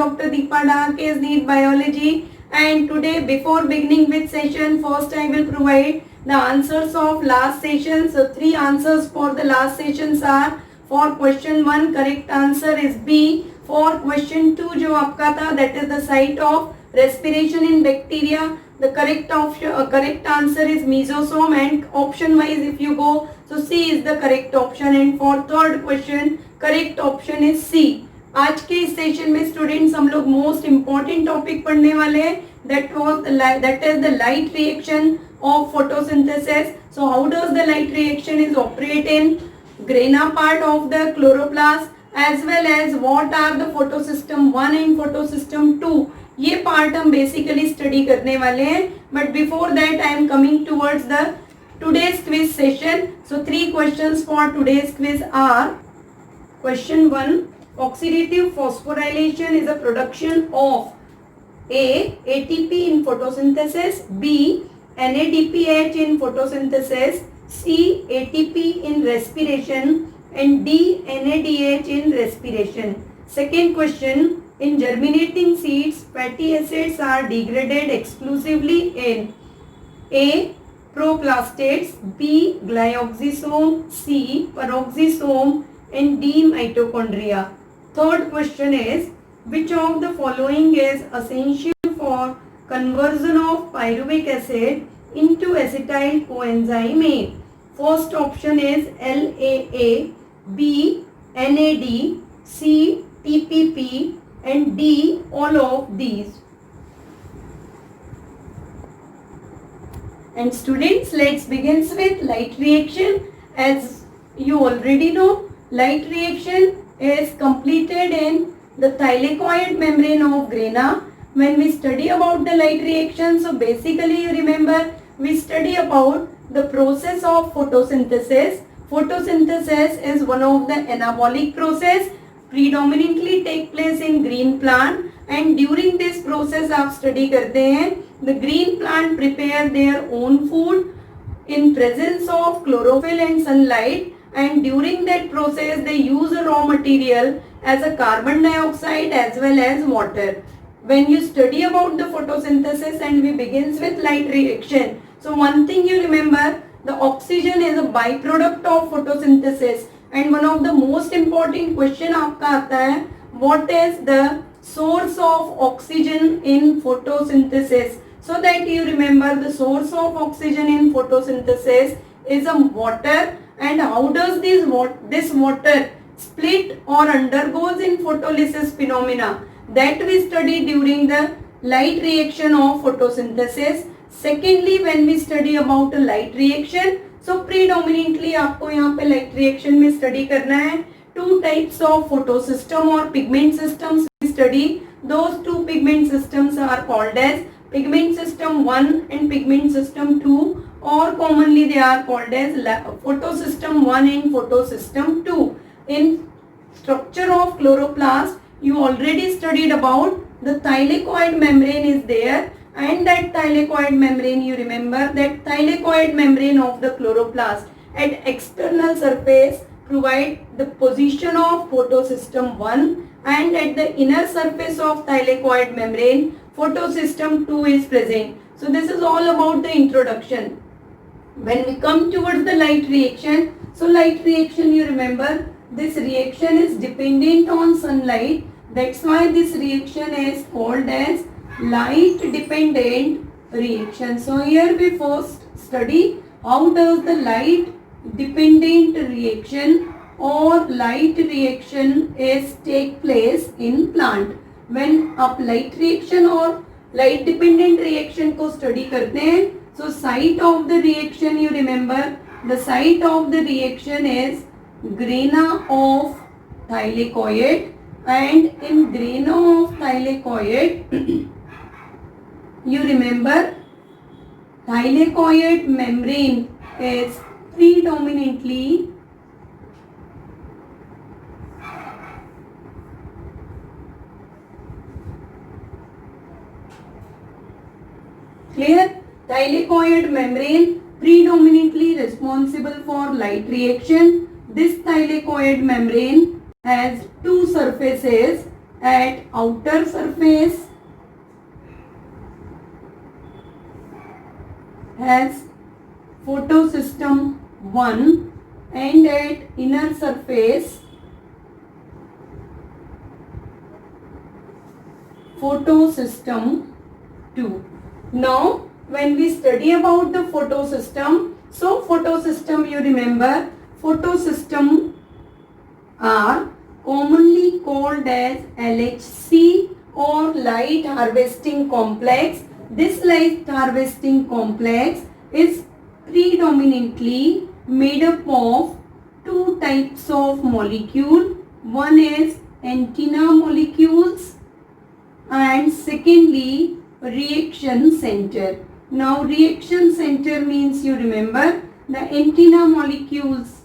Dr. Deepa Dahake, NEET Biology, and today before beginning with session, first I will provide the answers of last session. So 3 answers for the last sessions are, for question 1 correct answer is B. For question 2 जो आपका था, that is the site of respiration in bacteria, the correct answer is mesosome, and option wise if you go, so C is the correct option, and for third question correct option is C. आज के इस session में students हम लोग most important topic पढ़ने वाले हैं, that is the light reaction of photosynthesis. So how does the light reaction is operate in grana part of the chloroplast, as well as what are the photosystem 1 and photosystem 2, ये part हम basically study करने वाले हैं. But before that I am coming towards the today's quiz session. So 3 questions for today's quiz are: question 1, oxidative phosphorylation is a production of A. ATP in photosynthesis, B. NADPH in photosynthesis, C. ATP in respiration, and D. NADH in respiration. Second question, in germinating seeds, fatty acids are degraded exclusively in A. proplastates, B. glyoxysome, C. peroxisome, and D. mitochondria. Third question is, which of the following is essential for conversion of pyruvic acid into acetyl coenzyme A? First option is LAA, B. NAD, C. TPP, and D. all of these. And students, let's begin with light reaction. As you already know, light reaction is completed in the thylakoid membrane of grana. When we study about the light reaction, so basically you remember we study about the process of photosynthesis. Photosynthesis is one of the anabolic process, predominantly take place in green plant, and during this process आप study करते हैं the green plant prepare their own food in presence of chlorophyll and sunlight, and during that process they use a raw material as a carbon dioxide as well as water. When you study about the photosynthesis and we begins with light reaction, so one thing you remember, the oxygen is a byproduct of photosynthesis, and one of the most important question आपका आता है, what is the source of oxygen in photosynthesis? So that you remember the source of oxygen in photosynthesis is a water, and how does this water split or undergoes in photolysis phenomena, that we study during the light reaction of photosynthesis. Secondly, when we study about a light reaction, so predominantly आपको यहाँ पे light reaction में study करना है 2 types of photosystem or pigment systems we study. Those 2 pigment systems are called as pigment system 1 and pigment system 2, or commonly they are called as photosystem 1 and photosystem 2. In structure of chloroplast, you already studied about the thylakoid membrane is there, and that thylakoid membrane, you remember that thylakoid membrane of the chloroplast at external surface provide the position of photosystem 1, and at the inner surface of thylakoid membrane photosystem 2 is present. So this is all about the introduction. When we come towards the light reaction, so light reaction, you remember this reaction is dependent on sunlight, that's why this reaction is called as light dependent reaction. So here we first study how does the light dependent reaction or light reaction is take place in plant. When आप light reaction और light dependent reaction को study करते हैं, so site of the reaction, you remember the site of the reaction is grana of thylakoid, and in grana of thylakoid you remember thylakoid membrane is predominantly clear, thylakoid membrane predominantly responsible for light reaction. This thylakoid membrane has 2 surfaces, at outer surface has photosystem 1 and at inner surface photosystem 2. Now when we study about the photosystem, so photosystem, you remember, photosystem are commonly called as LHC or light harvesting complex. This light harvesting complex is predominantly made up of two types of molecule. One is antenna molecules and secondly reaction center. Now reaction center means, you remember, the antenna molecules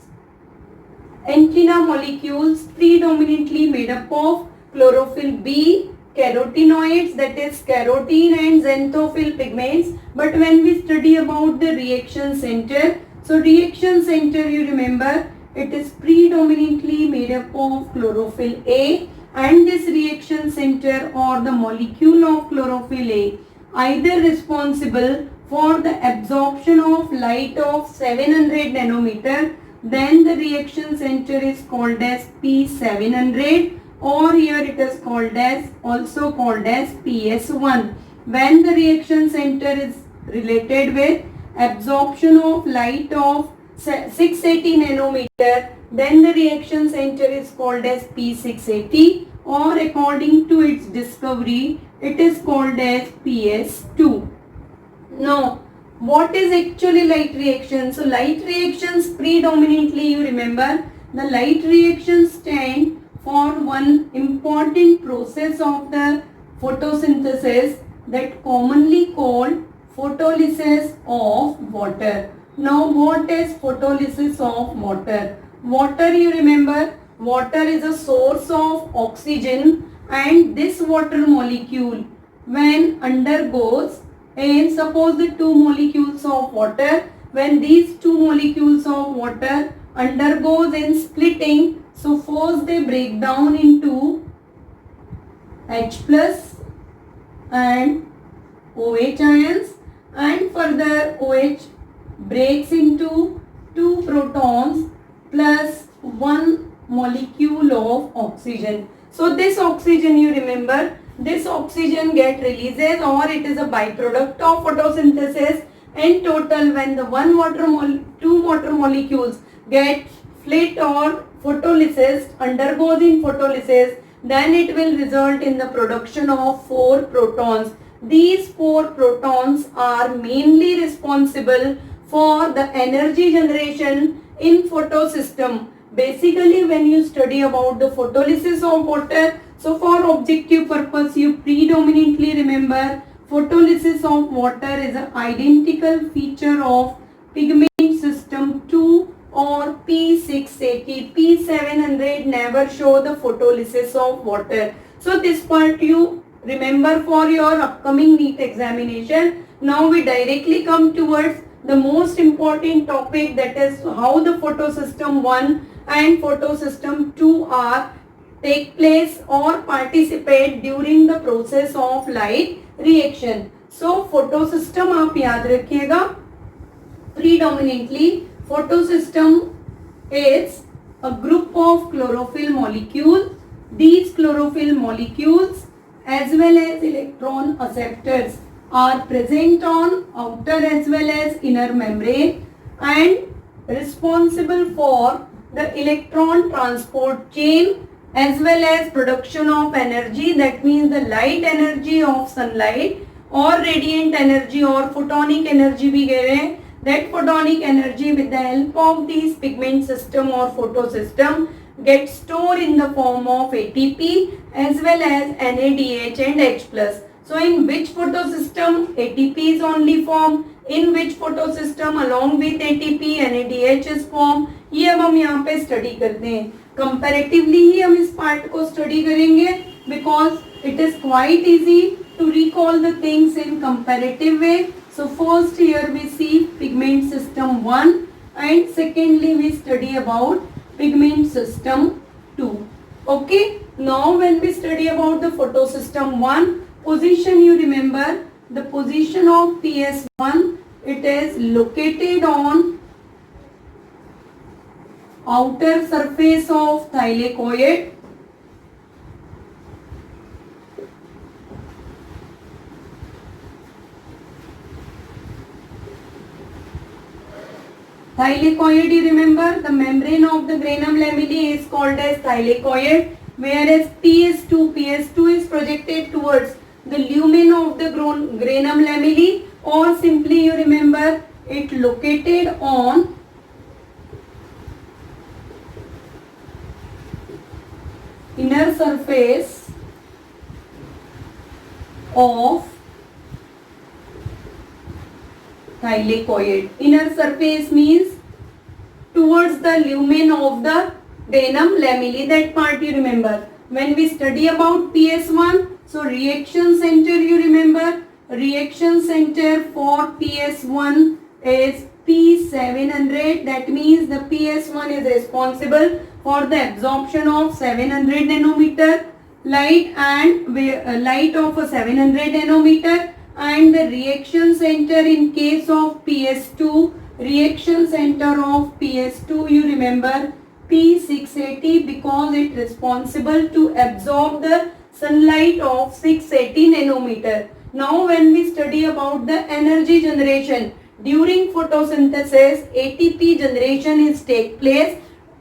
predominantly made up of chlorophyll B, carotenoids, that is carotene and xanthophyll pigments. But when we study about the reaction center, so reaction center, you remember, it is predominantly made up of chlorophyll A, and this reaction center or the molecule of chlorophyll A either responsible for the absorption of light of 700 nanometer, then the reaction center is called as P700, or here it is also called as PS1. When the reaction center is related with absorption of light of 680 nanometer, then the reaction center is called as P680, or according to its discovery, it is called as PS2. Now, what is actually light reaction? So, light reactions predominantly, you remember, the light reactions stand for one important process of the photosynthesis that commonly called photolysis of water. Now, what is photolysis of water? Water, you remember, water is a source of oxygen, and this water molecule, when undergoes, and suppose the two molecules of water, when these two molecules of water undergoes in splitting, so first they break down into H plus and OH ions, and further OH breaks into two protons plus one molecule of oxygen. So this oxygen, you remember, this oxygen get releases, or it is a byproduct of photosynthesis. In total, when the two water molecules get split or photolysis, undergoes in photolysis, then it will result in the production of 4 protons. These 4 protons are mainly responsible for the energy generation in photosystem. Basically, when you study about the photolysis of water, so for objective purpose, you predominantly remember photolysis of water is an identical feature of pigment system 2 or P680. P700 never show the photolysis of water. So this part you remember for your upcoming NEET examination. Now we directly come towards the most important topic, that is how the photosystem 1 and photosystem 2 are take place or participate during the process of light reaction. So photosystem आप याद रखिएगा, predominantly photosystem is a group of chlorophyll molecules. These chlorophyll molecules as well as electron acceptors are present on outer as well as inner membrane and responsible for the electron transport chain as well as production of energy, that means the light energy of sunlight or radiant energy or photonic energy भी कह रहे हैं, that photonic energy with the help of these pigment system or photosystem gets stored in the form of ATP as well as NADH and H+. So in which photosystem ATP is only formed, in which photosystem along with ATP NADH is formed, ये अब हम यहाँ पे study करते हैं. Comparatively ही हम इस part को स्टडी करेंगे because it is quite easy to recall the things in comparative way. So first here we see pigment system 1 and secondly we study about pigment system 2. Okay, Now when we study about the photosystem 1, position you remember, the position of PS1, it is located on outer surface of thylakoid. Thylakoid, you remember, the membrane of the granum lamella is called as thylakoid, whereas PS2 is projected towards the lumen of the granum lamella, or simply you remember it located on inner surface of thylakoid. Inner surface means towards the lumen of the granum lamella. That part you remember. When we study about PS1, so reaction center you remember. Reaction center for PS1 is P700. That means the PS1 is responsible for the absorption of 700 nanometer light and light of a 700 nanometer. And the reaction center in case of PS2, reaction center of PS2 you remember P680, because it is responsible to absorb the sunlight of 680 nanometer. Now when we study about the energy generation, during photosynthesis ATP generation is take place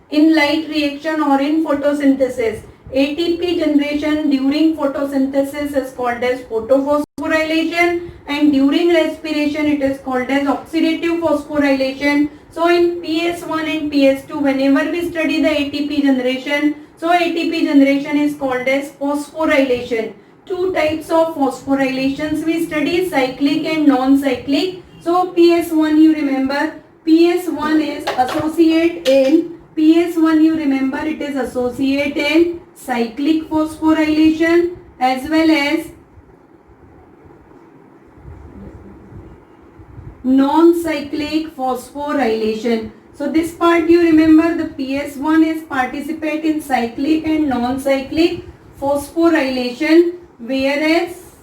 in light reaction or in photosynthesis. ATP generation during photosynthesis is called as photophosphorylation, and during respiration it is called as oxidative phosphorylation. So in PS1 and PS2, whenever we study the ATP generation, so ATP generation is called as phosphorylation. Two types of phosphorylations we study, cyclic and non-cyclic. So PS1 you remember, PS1 is associate in, PS1 you remember it is associate in cyclic phosphorylation as well as non-cyclic phosphorylation. So this part you remember, the PS1 is participate in cyclic and non-cyclic phosphorylation, whereas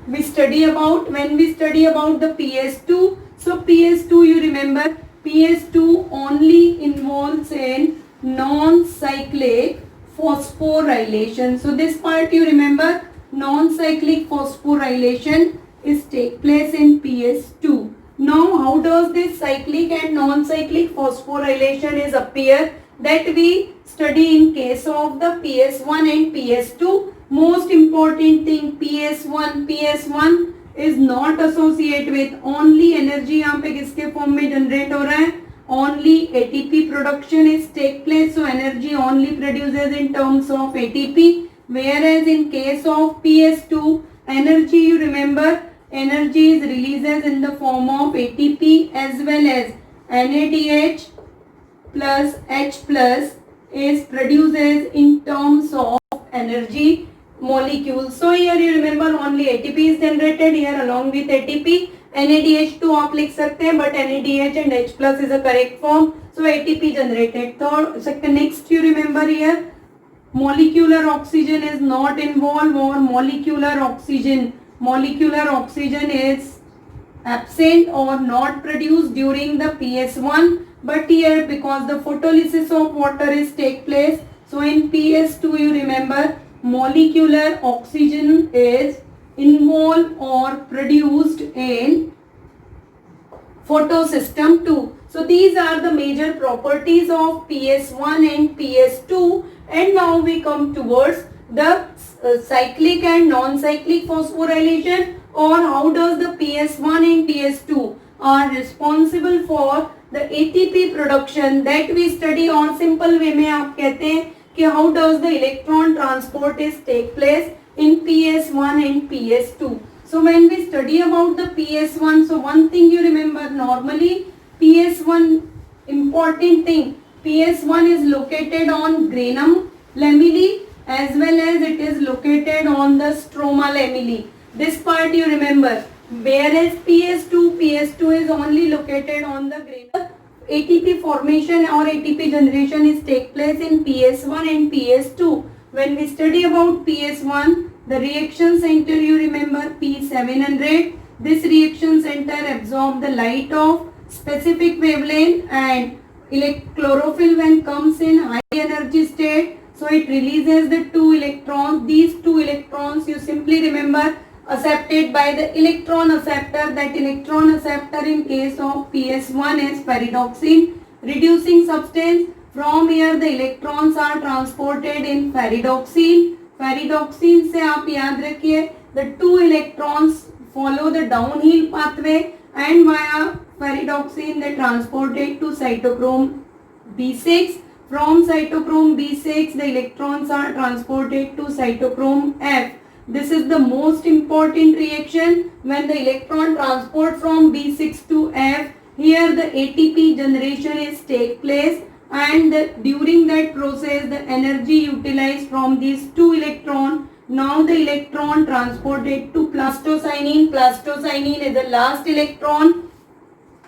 we study about, when we study about the PS2, so PS2 you remember, PS2 only involves in non-cyclic phosphorylation. So this part you remember, non-cyclic phosphorylation is take place in PS2. Now how does this cyclic and non-cyclic phosphorylation is appear, that we study in case of the PS1 and PS2. Most important thing, PS1 is not associate with only energy, यहाँ पे किसके form में generate हो रहा है, only ATP production is take place, so energy only produces in terms of ATP, whereas in case of PS2 energy you remember, energy is releases in the form of ATP as well as NADH plus H plus is produces in terms of energy molecules. So here you remember only ATP is generated here along with ATP. NADH2 आप लिख सकते हैं, but NADH and H plus is a correct form. So ATP generated. So second, next you remember here molecular oxygen is not involved, or molecular oxygen is absent or not produced during the PS1, but here because the photolysis of water is take place, so in PS2 you remember molecular oxygen is involved or produced in photosystem 2. So these are the major properties of PS1 and PS2, and now we come towards the cyclic and non-cyclic phosphorylation, or how does the PS1 and PS2 are responsible for the ATP production, that we study on simple way में आप कहते हैं कि how does the electron transport is take place in PS1 and PS2. So when we study about the PS1, so one thing you remember, normally PS1 important thing, PS1 is located on granum lamella as well as it is located on the stroma lamella. This part you remember, whereas PS2 is only located on the granum. ATP formation or ATP generation is take place in PS1 and PS2. When we study about PS1, the reaction center, you remember P700. This reaction center absorbs the light of specific wavelength, and chlorophyll when comes in high energy state, so it releases the 2 electrons. These 2 electrons you simply remember accepted by the electron acceptor. That electron acceptor in case of PS1 is ferredoxine reducing substance. From here the electrons are transported in ferredoxine. Ferredoxine से आप याद रखिए the 2 electrons follow the downhill pathway and via ferredoxine they transported to cytochrome B6. From cytochrome B6 the electrons are transported to cytochrome F. This is the most important reaction when the electron transport from B6 to F. Here the ATP generation is take place, and during that process the energy utilized from these 2 electrons. Now the electron transported to plastocyanine. Plastocyanine is the last electron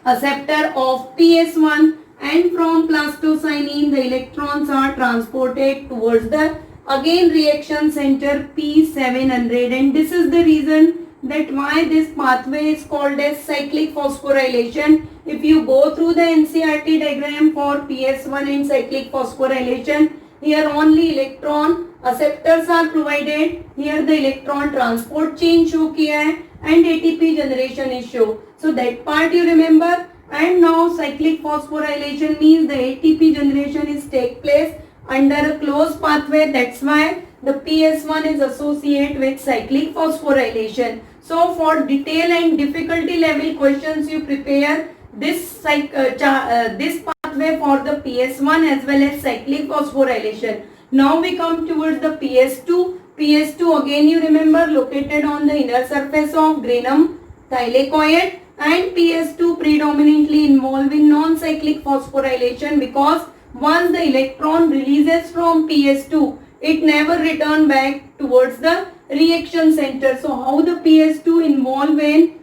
acceptor of PS1, and from plastocyanine the electrons are transported towards the again reaction center P700, and this is the reason that why this pathway is called as cyclic phosphorylation. If you go through the NCERT diagram for PS1 and cyclic phosphorylation, here only electron acceptors are provided. Here the electron transport chain show किया है and ATP generation is show. So that part you remember. And now cyclic phosphorylation means the ATP generation is take place under a closed pathway. That's why the PS1 is associated with cyclic phosphorylation. So for detail and difficulty level questions you prepare this pathway for the PS1 as well as cyclic phosphorylation. Now we come towards the PS2. PS2 again you remember located on the inner surface of granum thylakoid, and PS2 predominantly involved in non-cyclic phosphorylation because once the electron releases from PS2, it never return back towards the reaction center. So how the PS2 involved in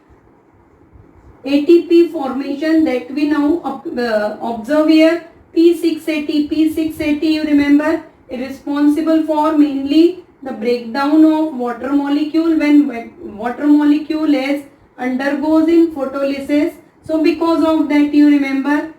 ATP formation, that we now observe here. P680 you remember is responsible for mainly the breakdown of water molecule when water molecule is undergoes in photolysis. So because of that you remember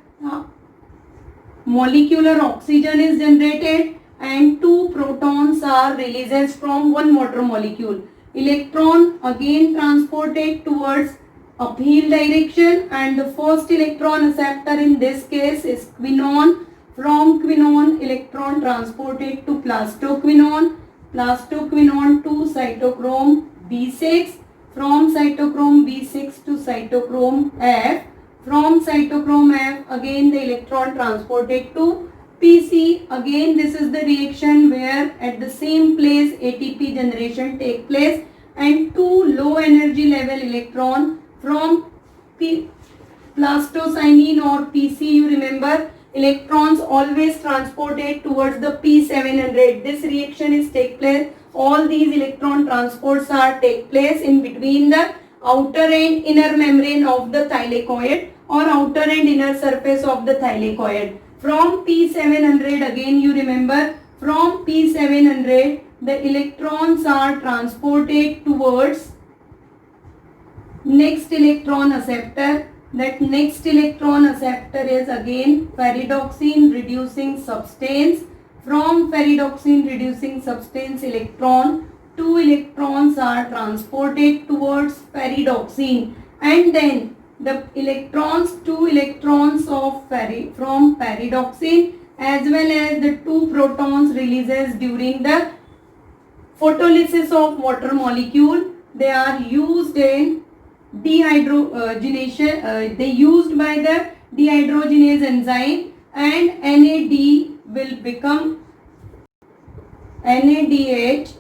molecular oxygen is generated and 2 protons are released from one water molecule. Electron again transported towards uphill direction, and the first electron acceptor in this case is quinone. From quinone electron transported to plastoquinone, plastoquinone to cytochrome B6, from cytochrome B6 to cytochrome F. From cytochrome F again the electron transported to PC. Again this is the reaction where at the same place ATP generation take place, and 2 low energy level electron from plastocyanine or PC you remember electrons always transported towards the P700. This reaction is take place. All these electron transports are take place in between the outer and inner membrane of the thylakoid or outer and inner surface of the thylakoid. From P700 again you remember, from P700 the electrons are transported towards next electron acceptor. That next electron acceptor is again ferredoxine reducing substance. From ferredoxine reducing substance electron, 2 electrons are transported towards ferredoxine, and then the electrons, 2 electrons of from ferredoxine as well as the 2 protons releases during the photolysis of water molecule. They are used in dehydrogenation, they used by the dehydrogenase enzyme, and NAD will become NADH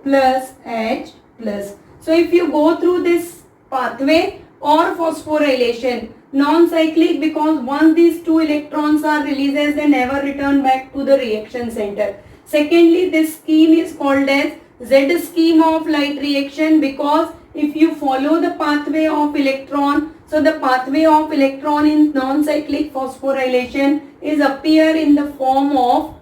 plus H plus. So if you go through this pathway or phosphorylation, non-cyclic because once these 2 electrons are released they never return back to the reaction center. Secondly, this scheme is called as Z scheme of light reaction because if you follow the pathway of electron So the pathway of electron in non-cyclic phosphorylation is appear in the form of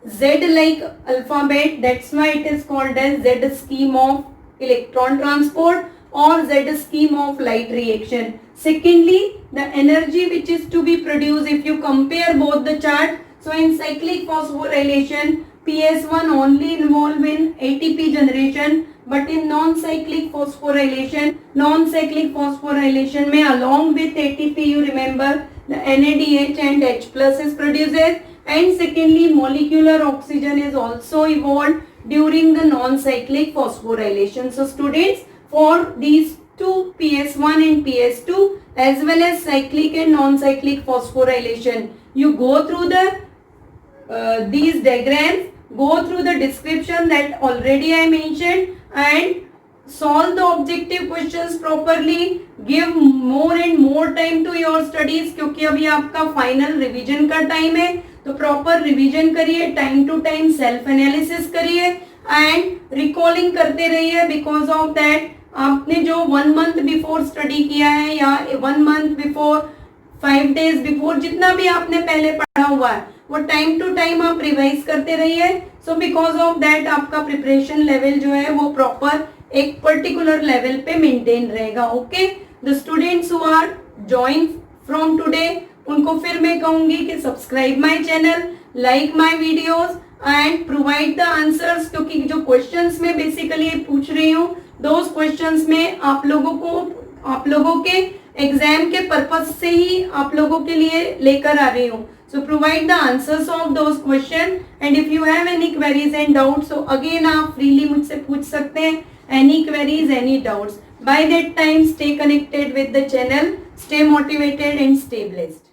Z-like alphabet. That's why it is called as Z scheme of electron transport or Z scheme of light reaction. Secondly, the energy which is to be produced, if you compare both the chart, so in cyclic phosphorylation, PS1 only involved in ATP generation, but in non-cyclic phosphorylation में along with ATP, you remember the NADH and H plus is produced, and secondly molecular oxygen is also evolved during the non-cyclic phosphorylation. So students, for these two, PS1 and PS2, as well as cyclic and non-cyclic phosphorylation, you go through the these diagrams, go through the description that already I mentioned, and solve the objective questions properly. Give more and more time to your studies, क्योंकि अभी आपका final revision का time है, तो proper revision करिए, time to time self analysis करिए and recalling करते रहिए. बिकॉज ऑफ दैट आपने जो 1 मंथ बिफोर स्टडी किया है या 1 मंथ बिफोर, 5 डेज बिफोर, जितना भी आपने पहले पढ़ा हुआ है वो टाइम टू टाइम आप रिवाइज करते रहिए. सो बिकॉज ऑफ दैट आपका प्रिपरेशन लेवल जो है वो प्रॉपर एक पर्टिकुलर लेवल पे मेंटेन रहेगा. Okay, the students who are join from today, उनको फिर मैं कहूंगी कि subscribe my channel, like my videos and provide the answers, क्योंकि जो क्वेश्चंस में बेसिकली पूछ रही हूँ दोज क्वेश्चंस में आप लोगों के एग्जाम के पर्पस से ही आप लोगों के लिए लेकर आ रही हूँ. So provide the answers of those questions, and if you have any queries and doubts, so again आप freely मुझसे पूछ सकते हैं. Any queries, any doubts. By that time, stay connected with the channel, stay motivated and stay blessed.